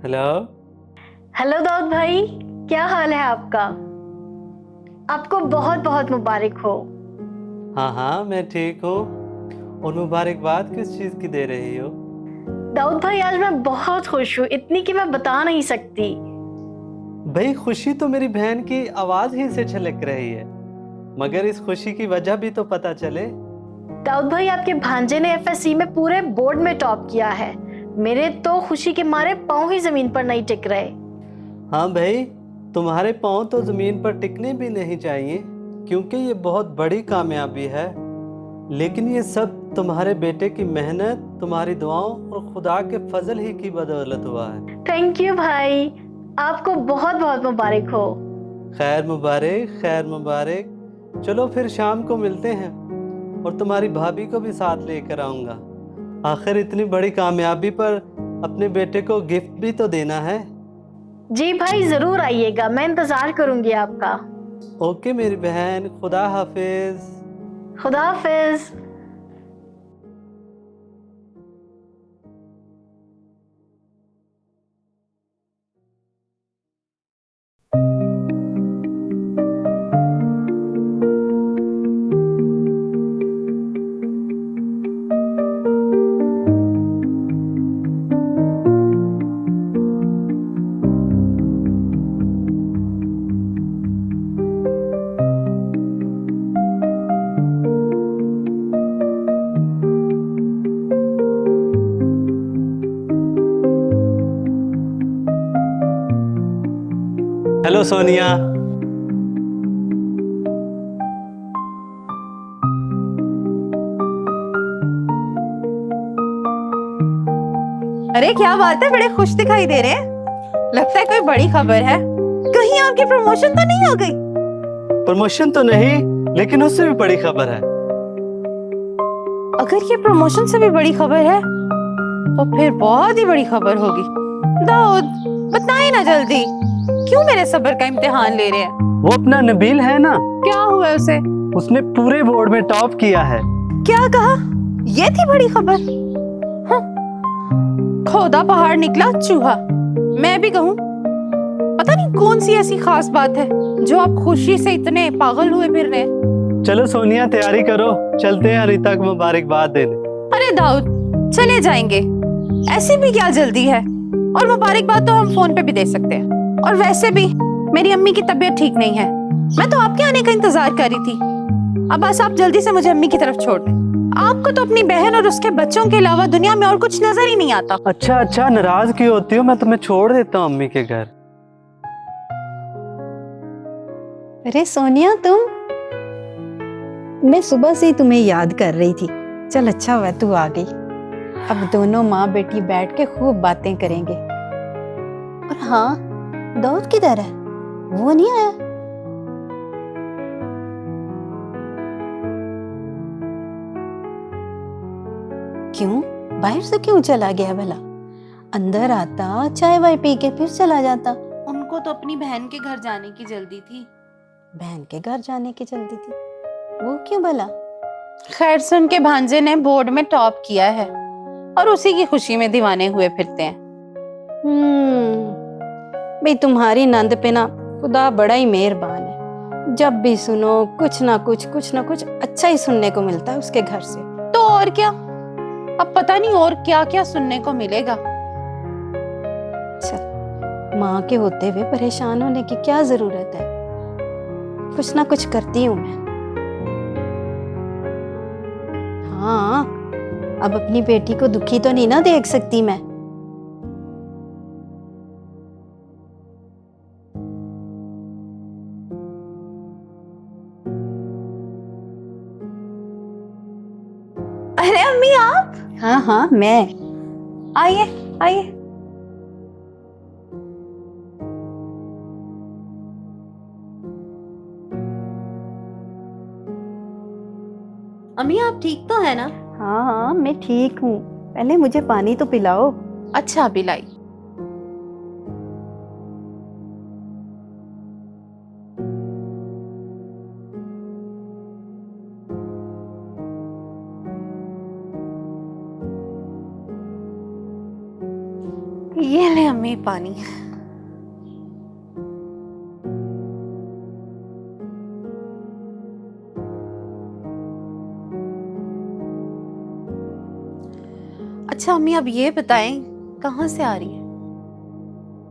Hello. Hello Dawood भाई, क्या हाल है आपका? आपको बहुत बहुत मुबारक हो। हाँ हाँ, मैं ठीक हूँ। और मुबारकबाद किस चीज़ की दे रही हो? दाऊद भाई, आज मैं बहुत खुश हूँ, इतनी कि मैं बता नहीं सकती। भाई, खुशी तो मेरी बहन की आवाज़ ही से छलक रही है, मगर इस खुशी की वजह भी तो पता चले। दाऊद भाई, आपके भांजे ने एफएससी में पूरे बोर्ड में टॉप किया है। मेरे तो खुशी के मारे पाँव ही जमीन पर नहीं टिक रहे। हाँ भाई, तुम्हारे पाँव तो ज़मीन पर टिकने भी नहीं चाहिए, क्योंकि ये बहुत बड़ी कामयाबी है। लेकिन ये सब तुम्हारे बेटे की मेहनत, तुम्हारी दुआओं और खुदा के फजल ही की बदौलत हुआ है। थैंक यू भाई, आपको बहुत बहुत मुबारक हो। खैर मुबारक, खैर मुबारक। चलो फिर शाम को मिलते हैं, और तुम्हारी भाभी को भी साथ लेकर आऊंगा। आखिर इतनी बड़ी कामयाबी पर अपने बेटे को गिफ्ट भी तो देना है। जी भाई, जरूर आइएगा, मैं इंतजार करूंगी आपका। ओके मेरी बहन, खुदा हाफिज। खुदा हाफिज। हेलो सोनिया। अरे क्या बात है, बड़े खुश दिखाई दे रहे हैं। लगता है कोई बड़ी खबर है। कहीं आपकी प्रमोशन तो नहीं हो गई? प्रमोशन तो नहीं, लेकिन उससे भी बड़ी खबर है। अगर ये प्रमोशन से भी बड़ी खबर है तो फिर बहुत ही बड़ी खबर होगी। दाऊद, बताइए ना जल्दी, क्यों मेरे सब्र का इम्तिहान ले रहे हैं? वो अपना नबील है ना, क्या हुआ उसे? उसने पूरे बोर्ड में टॉप किया है। क्या कहा? ये थी बड़ी खबर? खोदा पहाड़ निकला चूहा। मैं भी कहूँ, पता नहीं कौन सी ऐसी खास बात है जो आप खुशी से इतने पागल हुए फिर रहे हैं। चलो सोनिया, तैयारी करो, चलते हैं रीता को मुबारकबाद देने। अरे दाऊद, चले जाएंगे, ऐसी भी क्या जल्दी है? और मुबारकबाद तो हम फोन पे भी दे सकते हैं। और वैसे भी मेरी अम्मी की तबीयत ठीक नहीं है। मैं तो आपके आने का इंतजार कर रही थी। अब बस आप जल्दी से मुझे अम्मी की तरफ छोड़ दें। आपको तो अपनी बहन और उसके बच्चों के अलावा दुनिया में और कुछ नजर ही नहीं आता। अच्छा अच्छा, नाराज क्यों होती हो? मैं तुम्हें छोड़ देता हूँ अम्मी के घर। अरे सोनिया, मैं सुबह से ही तुम्हें याद कर रही थी। चल अच्छा हुआ तू आ गई। अब दोनों माँ बेटी बैठ के खूब बातें करेंगे। और हाँ, दाऊद किधर है? वो नहीं आया? क्यों? बाहर से क्यों चला गया भला? अंदर आता, चाय वाय पी के फिर चला जाता। उनको तो अपनी बहन के घर जाने की जल्दी थी। बहन के घर जाने की जल्दी थी? वो क्यों भला? खैर से उनके भांजे ने बोर्ड में टॉप किया है और उसी की खुशी में दीवाने हुए फिरते हैं। भाई तुम्हारी नंद पे ना खुदा बड़ा ही मेहरबान है। जब भी सुनो कुछ ना कुछ अच्छा ही सुनने को मिलता है उसके घर से। तो और क्या, अब पता नहीं और क्या क्या सुनने को मिलेगा। अच्छा, माँ के होते हुए परेशान होने की क्या जरूरत है? कुछ ना कुछ करती हूँ मैं। हाँ, अब अपनी बेटी को दुखी तो नहीं ना देख सकती मैं। अरे अम्मी, आप हाँ हाँ, मैं। आइए आइए। अम्मी, आप ठीक तो है ना? हाँ हाँ, मैं ठीक हूँ। पहले मुझे पानी तो पिलाओ। अच्छा बिलाई। ये ले अम्मी पानी। अच्छा अम्मी, अब ये बताएं कहाँ से आ रही है?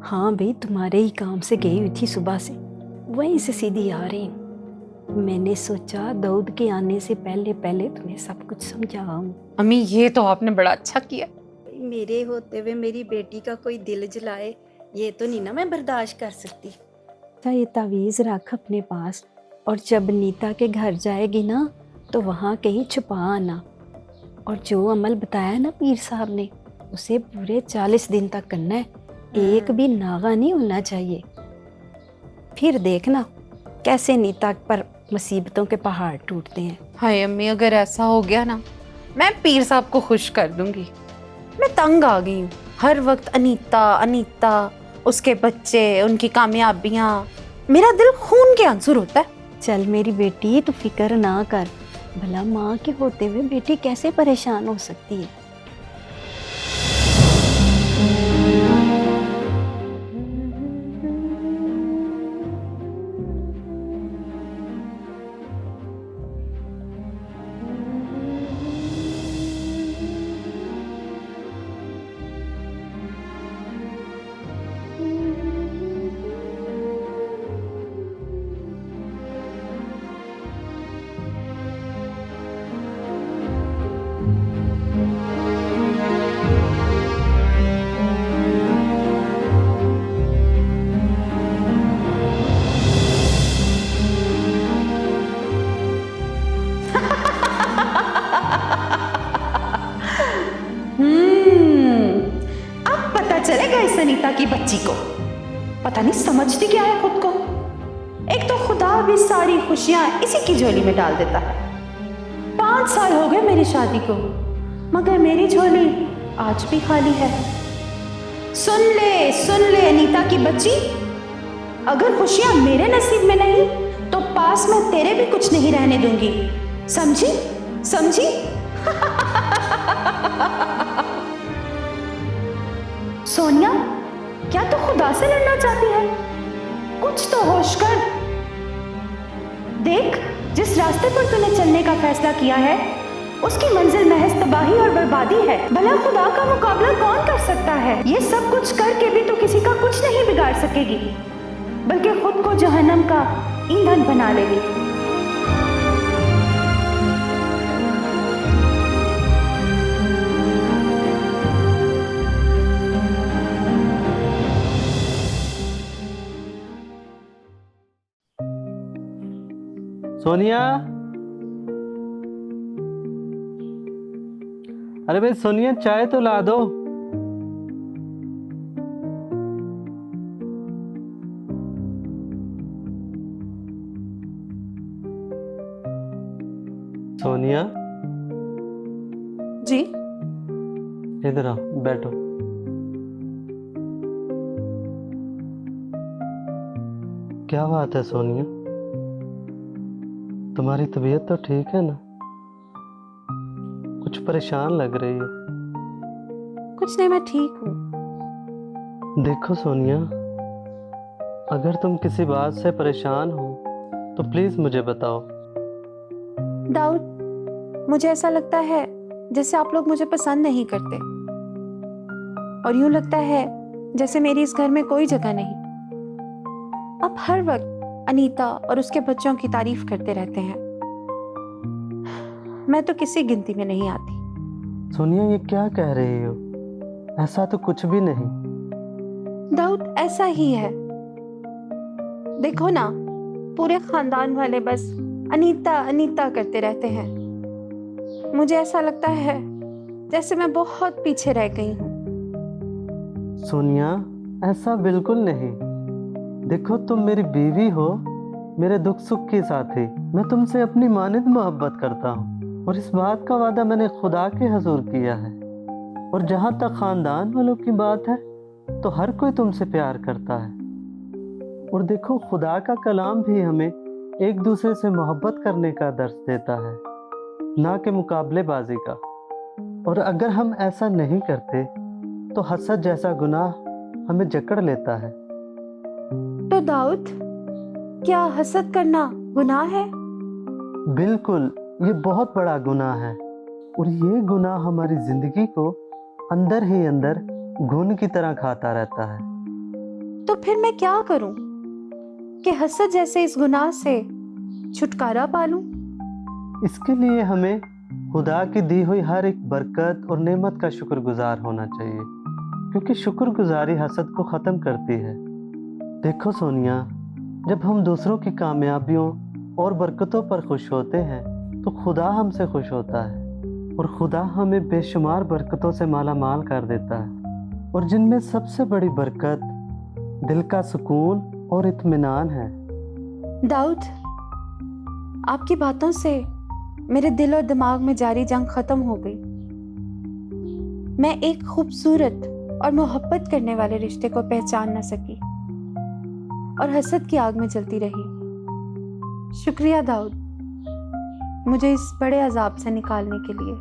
हाँ भाई, तुम्हारे ही काम से गई हुई थी सुबह से, वहीं से सीधी आ रही हूँ। मैंने सोचा दाऊद के आने से पहले पहले तुम्हें सब कुछ समझाऊं। अम्मी ये तो आपने बड़ा अच्छा किया। मेरे होते हुए मेरी बेटी का कोई दिल जलाए, ये तो नहीं ना मैं बर्दाश्त कर सकती। तो ये तावीज़ रख अपने पास, और जब नीता के घर जाएगी ना तो वहाँ कहीं छुपा आना। और जो अमल बताया ना पीर साहब ने, उसे पूरे 40 दिन तक करना है, एक भी नागा नहीं होना चाहिए। फिर देखना कैसे नीता पर मुसीबतों के पहाड़ टूटते हैं। हाय अम्मी, अगर ऐसा हो गया ना, मैं पीर साहब को खुश कर दूंगी। मैं तंग आ गई हूँ, हर वक्त अनीता अनीता, उसके बच्चे, उनकी कामयाबियां। मेरा दिल खून के आंसू होता है। चल मेरी बेटी, तू फिक्र ना कर, भला माँ के होते हुए बेटी कैसे परेशान हो सकती है। अब पता चलेगा इस अनीता की बच्ची को, पता नहीं समझती क्या है खुद को। एक तो खुदा भी सारी खुशियां इसी की झोली में डाल देता है। 5 साल हो गए मेरी शादी को, मगर मेरी झोली आज भी खाली है। सुन ले अनीता की बच्ची, अगर खुशियां मेरे नसीब में नहीं तो पास में तेरे भी कुछ नहीं रहने दूंगी, समझी समझी? सोनिया, क्या तू खुदा से लड़ना चाहती है? कुछ तो होश कर। देख, जिस रास्ते पर तूने चलने का फैसला किया है उसकी मंजिल महज तबाही और बर्बादी है। भला खुदा का मुकाबला कौन कर सकता है? ये सब कुछ करके भी तू किसी का कुछ नहीं बिगाड़ सकेगी, बल्कि खुद को जहन्नम का ईंधन बना लेगी। सोनिया, अरे भाई सोनिया, चाय तो ला दो। सोनिया, जी इधर आओ, बैठो। क्या बात है सोनिया, तुम्हारी तबीयत तो ठीक है ना? कुछ परेशान लग रही हो। कुछ नहीं, मैं ठीक हूँ। देखो सोनिया, अगर तुम किसी बात से परेशान हो तो प्लीज मुझे बताओ। दाऊद, मुझे ऐसा लगता है जैसे आप लोग मुझे पसंद नहीं करते, और यूं लगता है जैसे मेरी इस घर में कोई जगह नहीं। आप हर वक्त अनीता और उसके बच्चों की तारीफ करते रहते हैं। मैं तो किसी गिनती में नहीं आती। सोनिया, ये क्या कह रही हो? ऐसा तो कुछ भी नहीं। दाऊद, ऐसा ही है। देखो ना, पूरे खानदान वाले बस अनीता अनीता करते रहते हैं। मुझे ऐसा लगता है जैसे मैं बहुत पीछे रह गई हूँ। सोनिया, ऐसा बिल्कुल नहीं। देखो, तुम मेरी बीवी हो, मेरे दुख सुख की साथी। मैं तुमसे अपनी मानिद मोहब्बत करता हूँ, और इस बात का वादा मैंने खुदा के हुजूर किया है। और जहाँ तक खानदान वालों की बात है तो हर कोई तुमसे प्यार करता है। और देखो, खुदा का कलाम भी हमें एक दूसरे से मोहब्बत करने का दर्स देता है, ना कि मुकाबलेबाजी का। और अगर हम ऐसा नहीं करते तो हसद जैसा गुनाह हमें जकड़ लेता है। तो दाऊद, क्या हसद करना गुनाह है? बिल्कुल, ये बहुत बड़ा गुनाह है और ये गुनाह हमारी जिंदगी को अंदर ही अंदर घुन की तरह खाता रहता है। तो फिर मैं क्या करूं कि हसद जैसे इस गुनाह से छुटकारा पालूं? इसके लिए हमें खुदा की दी हुई हर एक बरकत और नेमत का शुक्रगुजार होना चाहिए, क्योंकि शुक्रगुजारी हसद को ख़त्म करती है। देखो सोनिया, जब हम दूसरों की कामयाबियों और बरकतों पर खुश होते हैं तो खुदा हमसे खुश होता है और खुदा हमें बेशुमार बरकतों से माला माल कर देता है, और जिनमें सबसे बड़ी बरकत दिल का सुकून और इत्मीनान है। दाऊद, आपकी बातों से मेरे दिल और दिमाग में जारी जंग खत्म हो गई। मैं एक खूबसूरत और मोहब्बत करने वाले रिश्ते को पहचान न सकी और हसद की आग में जलती रही। शुक्रिया दाऊद, मुझे इस बड़े अजाब से निकालने के लिए।